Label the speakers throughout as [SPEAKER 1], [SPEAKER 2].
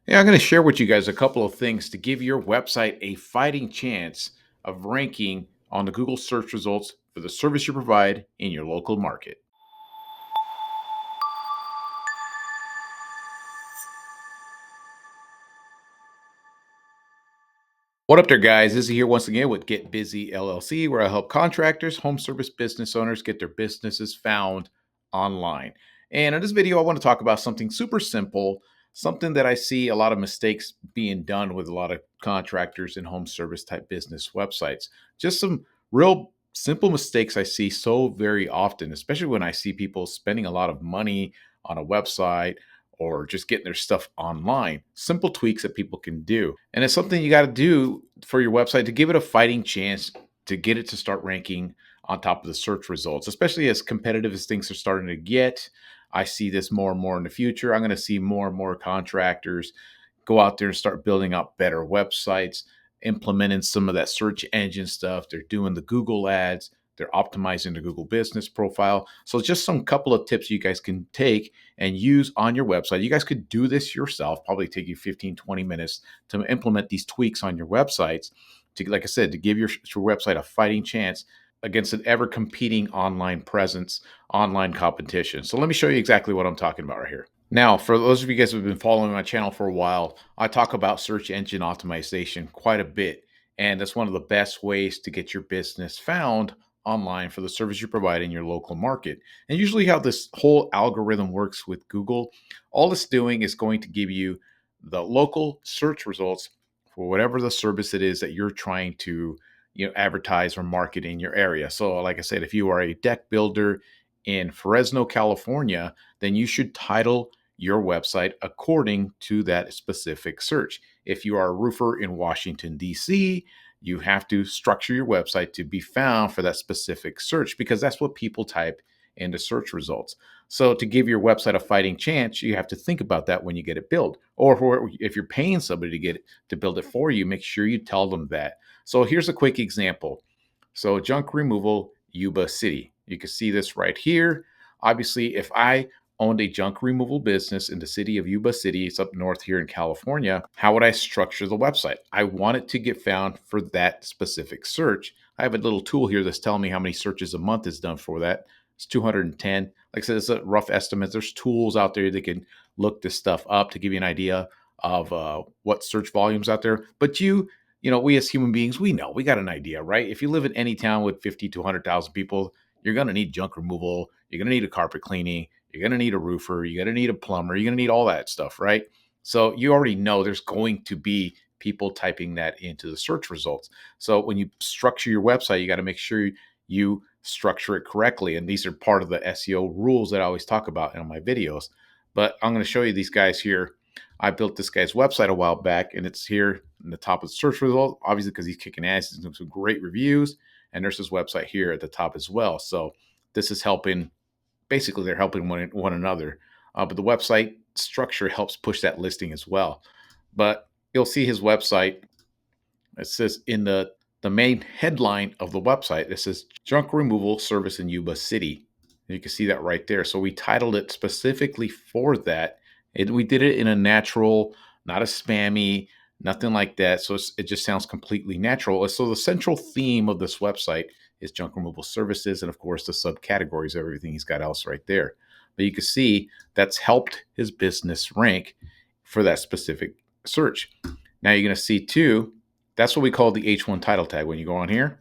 [SPEAKER 1] Yeah, I'm going to share with you guys a couple of things to give your website a fighting chance of ranking on the Google search results for the service you provide in your local market. What up there, guys? This is here once again with Get Busy LLC, where I help contractors, home service business owners get their businesses found online. And in this video, I want to talk about something super simple, something that I see a lot of mistakes being done with a lot of contractors and home service type business websites. Just some real simple mistakes I see so very often, especially when I see people spending a lot of money on a website or just getting their stuff online. Simple tweaks that people can do. And it's something you got to do for your website to give it a fighting chance to get it to start ranking on top of the search results, especially as competitive as things are starting to get. I see this more and more in the future. I'm going to see more and more contractors go out there and start building out better websites, implementing some of that search engine stuff. They're doing the Google ads, they're optimizing the Google business profile. So, just some couple of tips you guys can take and use on your website. You guys could do this yourself, probably take you 15, 20 minutes to implement these tweaks on your websites to, like I said, to give your website a fighting chance against an ever competing online presence, online competition. So let me show you exactly what I'm talking about right here. Now, for those of you guys who have been following my channel for a while, I talk about search engine optimization quite a bit. And that's one of the best ways to get your business found online for the service you provide in your local market. And usually, how this whole algorithm works with Google, all it's doing is going to give you the local search results for whatever the service it is that you're trying to advertise or market in your area. So like I said, if you are a deck builder in Fresno, California, then you should title your website according to that specific search. If you are a roofer in Washington, D.C., you have to structure your website to be found for that specific search because that's what people type into search results. So to give your website a fighting chance, you have to think about that when you get it built. Or if you're paying somebody to get it to build it for you, make sure you tell them that. So here's a quick example. So junk removal, Yuba City. You can see this right here. Obviously, if I owned a junk removal business in the city of Yuba City, it's up north here in California, how would I structure the website? I want it to get found for that specific search. I have a little tool here that's telling me how many searches a month is done for that. It's 210. Like I said, it's a rough estimate. There's tools out there that can look this stuff up to give you an idea of what search volumes out there. But we as human beings, we know, we got an idea, right? If you live in any town with 50 to 100,000 people, you're going to need junk removal. You're going to need a carpet cleaning. You're going to need a roofer. You're going to need a plumber. You're going to need all that stuff, right? So you already know there's going to be people typing that into the search results. So when you structure your website, you got to make sure you structure it correctly. And these are part of the SEO rules that I always talk about in my videos. But I'm going to show you these guys here. I built this guy's website a while back, and it's here in the top of the search result, obviously because he's kicking ass. He's doing some great reviews, and there's his website here at the top as well. So this is helping. Basically, they're helping one another. But the website structure helps push that listing as well. But you'll see his website. It says in the main headline of the website, it says junk removal service in Yuba City. You can see that right there. So we titled it specifically for that. We did it in a natural, not a spammy, nothing like that. So it just sounds completely natural. So the central theme of this website is junk removal services, and of course the subcategories of everything he's got else right there. But you can see that's helped his business rank for that specific search. Now you're going to see too, that's what we call the H1 title tag. When you go on here,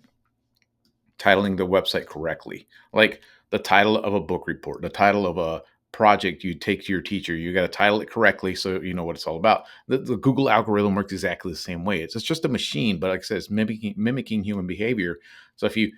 [SPEAKER 1] titling the website correctly, like the title of a book report, the title of a project you take to your teacher, you got to title it correctly so you know what it's all about. The Google algorithm works exactly the same way. It's just a machine, but like I said, it's mimicking human behavior. So if you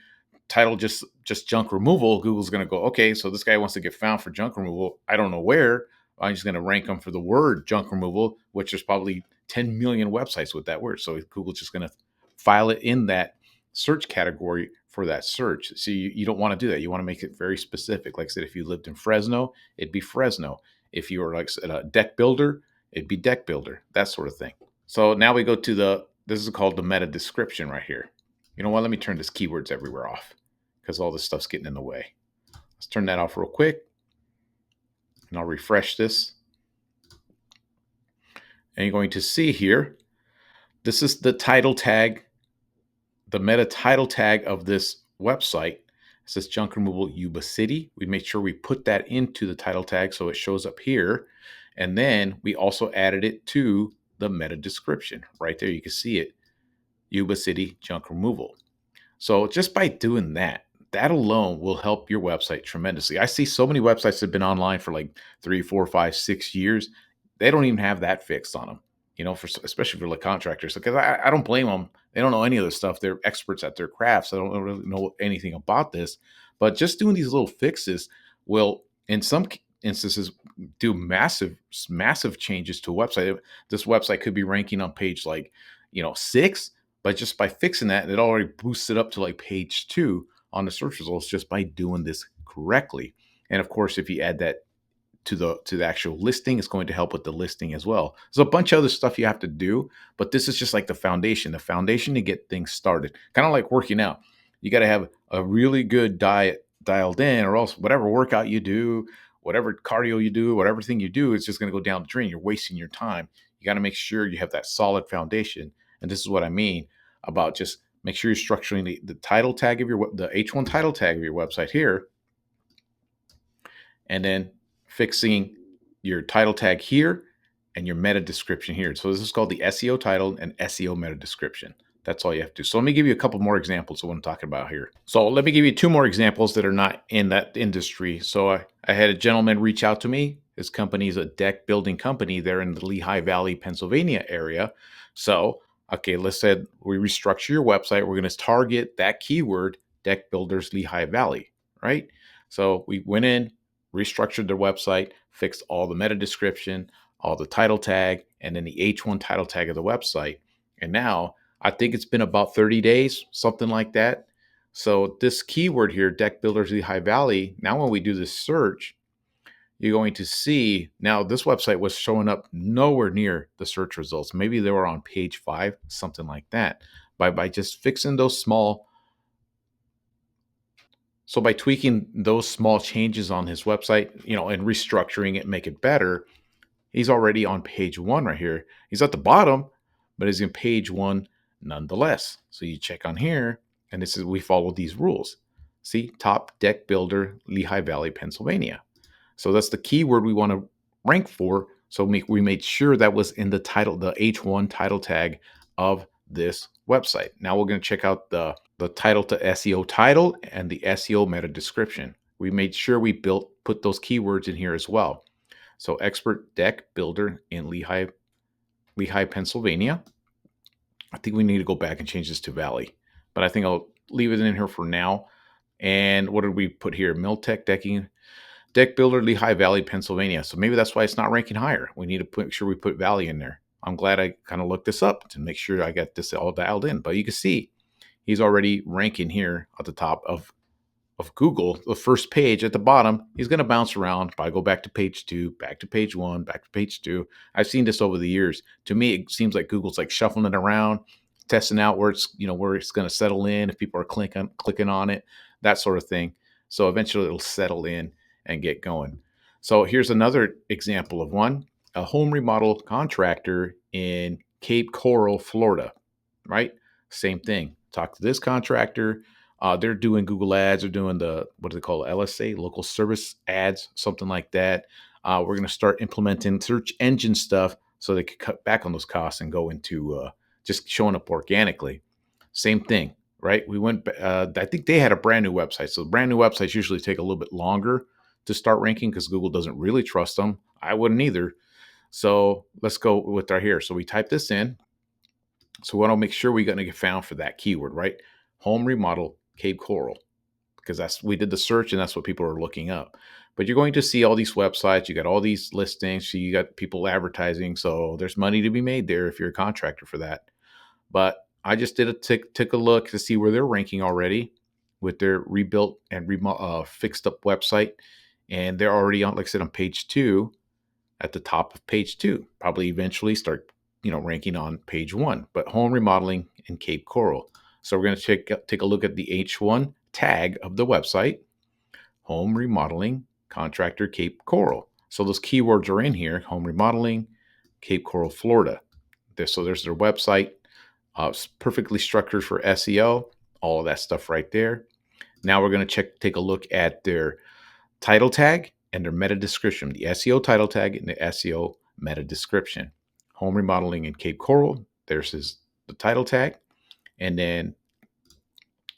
[SPEAKER 1] title just junk removal, Google's going to go, okay, so this guy wants to get found for junk removal. I don't know where. I'm just going to rank them for the word junk removal, which there's probably 10 million websites with that word. So Google's just going to file it in that search category for that search. So you don't want to do that. You want to make it very specific. Like I said, if you lived in Fresno, it'd be Fresno. If you were like a deck builder, it'd be deck builder, that sort of thing. So now we go to this is called the meta description right here. You know what? Let me turn this keywords everywhere off because all this stuff's getting in the way. Let's turn that off real quick. And I'll refresh this. And you're going to see here, this is the title tag, the meta title tag of this website. It says junk removal Yuba City. We made sure we put that into the title tag so it shows up here. And then we also added it to the meta description. Right there, you can see it. Yuba City junk removal. So just by doing that, that alone will help your website tremendously. I see so many websites that have been online for like 3, 4, 5, 6 years. They don't even have that fixed on them, for especially for like contractors. Because I don't blame them. They don't know any of this stuff. They're experts at their crafts. They don't really know anything about this. But just doing these little fixes will, in some instances, do massive changes to a website. This website could be ranking on page like, 6, but just by fixing that, it already boosts it up to like page 2 on the search results just by doing this correctly. And of course, if you add that to the actual listing, it's going to help with the listing as well. There's a bunch of other stuff you have to do, but this is just like the foundation to get things started. Kind of like working out. You got to have a really good diet dialed in, or else whatever workout you do, whatever cardio you do, whatever thing you do, it's just going to go down the drain. You're wasting your time. You got to make sure you have that solid foundation. And this is what I mean about just make sure you're structuring the title tag of the H1 title tag of your website here, and then fixing your title tag here and your meta description here. So this is called the SEO title and SEO meta description. That's all you have to do. So let me give you a couple more examples of what I'm talking about here. So let me give you 2 more examples that are not in that industry. So I had a gentleman reach out to me. His company is a deck building company. They're in the Lehigh Valley, Pennsylvania area. So, okay, let's say we restructure your website. We're going to target that keyword, deck builders, Lehigh Valley, right? So we went in, restructured their website, fixed all the meta description, all the title tag, and then the H1 title tag of the website. And now I think it's been about 30 days, something like that. So this keyword here, deck builders Lehigh Valley, now when we do this search, you're going to see now this website was showing up nowhere near the search results. Maybe they were on page 5, something like that. By just fixing those small So by tweaking those small changes on his website, and restructuring it, make it better, he's already on page 1 right here. He's at the bottom, but he's in page 1 nonetheless. So you check on here, and this is we follow these rules. See, top deck builder, Lehigh Valley, Pennsylvania. So that's the keyword we want to rank for. So we made sure that was in the title, the H1 title tag of this website. Now we're going to check out the title to SEO title and the SEO meta description. We made sure we put those keywords in here as well. So expert deck builder in Lehigh, Pennsylvania. I think we need to go back and change this to Valley, but I think I'll leave it in here for now. And what did we put here? Miltech decking, deck builder, Lehigh Valley, Pennsylvania. So maybe that's why it's not ranking higher. We need to make sure we put Valley in there. I'm glad I kind of looked this up to make sure I got this all dialed in. But you can see he's already ranking here at the top of Google, the first page at the bottom. He's going to bounce around. If I go back to page 2, back to page 1, back to page 2. I've seen this over the years. To me, it seems like Google's like shuffling it around, testing out where it's going to settle in, if people are clicking on it, that sort of thing. So eventually it'll settle in and get going. So here's another example of one, a home remodel contractor in Cape Coral, Florida, right? Same thing. Talk to this contractor. They're doing Google ads. They're doing what do they call it? LSA, local service ads, something like that. We're going to start implementing search engine stuff so they can cut back on those costs and go into just showing up organically. Same thing, right? We went, I think they had a brand new website. So brand new websites usually take a little bit longer to start ranking because Google doesn't really trust them. I wouldn't either. So let's go with our here. So we type this in. So we want to make sure we're going to get found for that keyword, right? Home remodel Cape Coral, because we did the search and that's what people are looking up. But you're going to see all these websites. You got all these listings. So you got people advertising. So there's money to be made there if you're a contractor for that. But I just did took a look to see where they're ranking already with their rebuilt and fixed up website. And they're already on, like I said, on page 2, at the top of page 2, probably eventually start, ranking on page 1, but home remodeling in Cape Coral. So we're going to take a look at the H1 tag of the website, home remodeling contractor Cape Coral. So those keywords are in here, home remodeling, Cape Coral, Florida. So there's their website. It's perfectly structured for SEO, all of that stuff right there. Now we're going to take a look at their title tag and their meta description, the SEO title tag and the SEO meta description. Home remodeling in Cape Coral, the title tag. And then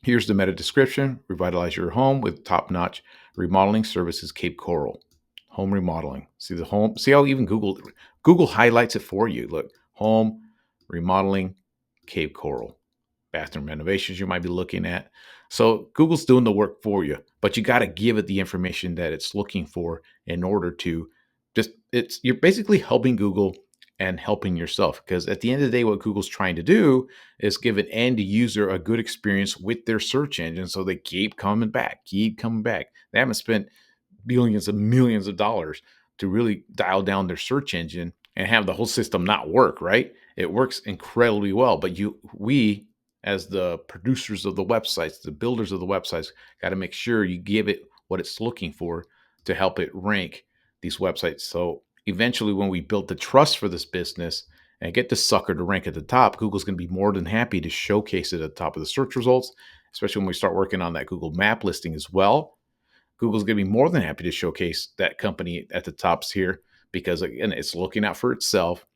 [SPEAKER 1] here's the meta description: revitalize your home with top-notch remodeling services, Cape Coral. Home remodeling. See the home, see how even Google highlights it for you. Look, home remodeling, Cape Coral. Bathroom renovations you might be looking at. So Google's doing the work for you, but you got to give it the information that it's looking for in order to you're basically helping Google and helping yourself, because at the end of the day, what Google's trying to do is give an end user a good experience with their search engine, so they keep coming back, keep coming back. They haven't spent billions of millions of dollars to really dial down their search engine and have the whole system not work, right? It works incredibly well, but we as the producers of the websites, the builders of the websites, got to make sure you give it what it's looking for to help it rank these websites. So eventually, when we build the trust for this business and get the sucker to rank at the top, Google's going to be more than happy to showcase it at the top of the search results, especially when we start working on that Google map listing as well. Google's going to be more than happy to showcase that company at the tops here, because again, it's looking out for itself.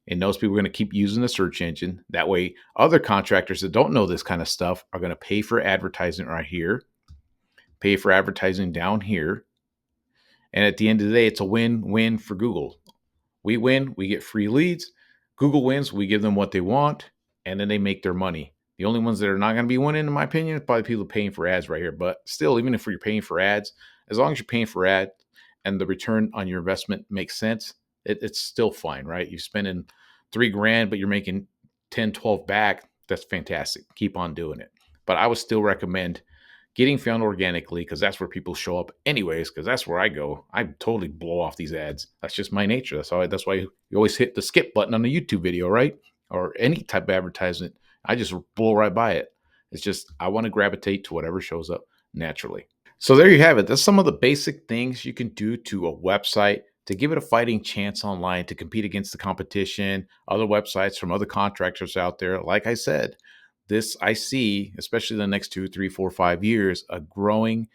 [SPEAKER 1] It knows people are going to keep using the search engine. That way, other contractors that don't know this kind of stuff are going to pay for advertising right here, pay for advertising down here. And at the end of the day, it's a win-win for Google. We win, we get free leads. Google wins, we give them what they want, and then they make their money. The only ones that are not going to be winning, in my opinion, is probably people paying for ads right here. But still, even if you're paying for ads, as long as you're paying for ads and the return on your investment makes sense, it's still fine, right? You're spending $3,000, but you're making 10, 12 back. That's fantastic. Keep on doing it. But I would still recommend getting found organically, because that's where people show up anyways, because that's where I go. I totally blow off these ads. That's just my nature. That's why you always hit the skip button on a YouTube video, right? Or any type of advertisement. I just blow right by it. It's just I want to gravitate to whatever shows up naturally. So there you have it. That's some of the basic things you can do to a website to give it a fighting chance online, to compete against the competition, other websites from other contractors out there. Like I said, this I see, especially the next 2, 3, 4, 5 years, a growing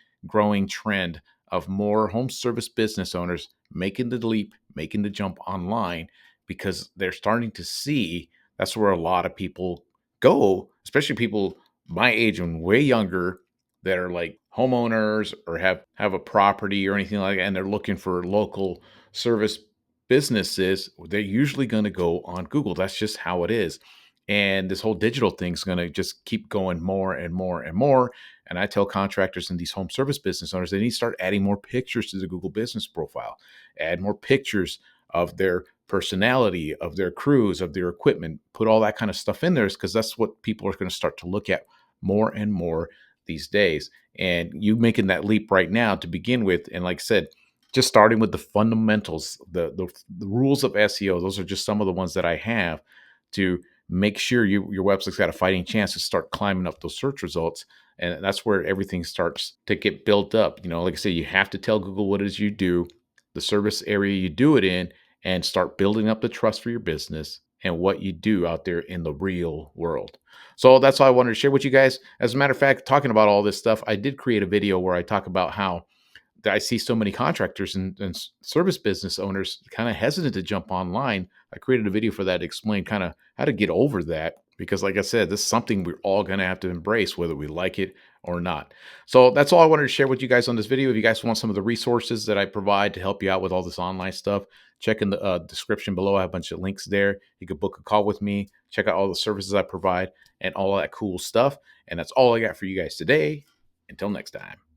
[SPEAKER 1] trend of more home service business owners making the leap, making the jump online, because they're starting to see that's where a lot of people go, especially people my age and way younger, that are like homeowners or have a property or anything like that, and they're looking for local service businesses. They're usually going to go on Google. That's just how it is. And this whole digital thing is going to just keep going more and more and more. And I tell contractors and these home service business owners, they need to start adding more pictures to the Google business profile, add more pictures of their personality, of their crews, of their equipment, put all that kind of stuff in there, because that's what people are going to start to look at more and more these days. And you making that leap right now to begin with, and like I said, just starting with the fundamentals, the rules of SEO. Those are just some of the ones that I have to make sure your website's got a fighting chance to start climbing up those search results. And that's where everything starts to get built up. Like I say, you have to tell Google what it is you do, the service area you do it in, and start building up the trust for your business and what you do out there in the real world. So that's all I wanted to share with you guys. As a matter of fact, talking about all this stuff, I did create a video where I talk about how I see so many contractors and service business owners kind of hesitant to jump online. I created a video for that to explain kind of how to get over that, because like I said, this is something we're all going to have to embrace, whether we like it or not. So that's all I wanted to share with you guys on this video. If you guys want some of the resources that I provide to help you out with all this online stuff, check in the description below. I have a bunch of links there. You can book a call with me, check out all the services I provide and all that cool stuff. And that's all I got for you guys today. Until next time.